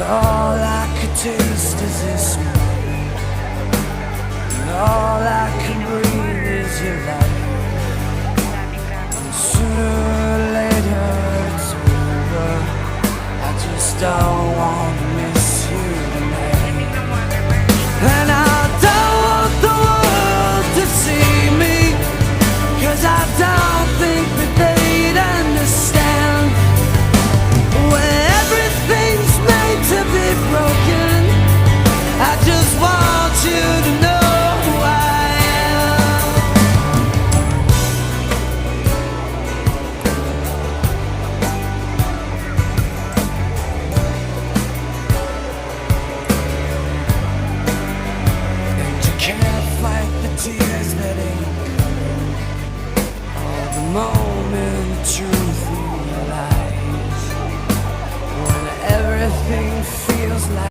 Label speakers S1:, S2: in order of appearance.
S1: all I could taste is this moment, and all I can breathe is your light. And sooner or later it's over. I just don't want to miss you tonight. And I don't want the world to see me, 'cause I don't think that they'd understand. When everything's made to be broken, I just want you to know who I am. And you can't fight the tears that ain't coming, or the moment the truth realize. When everything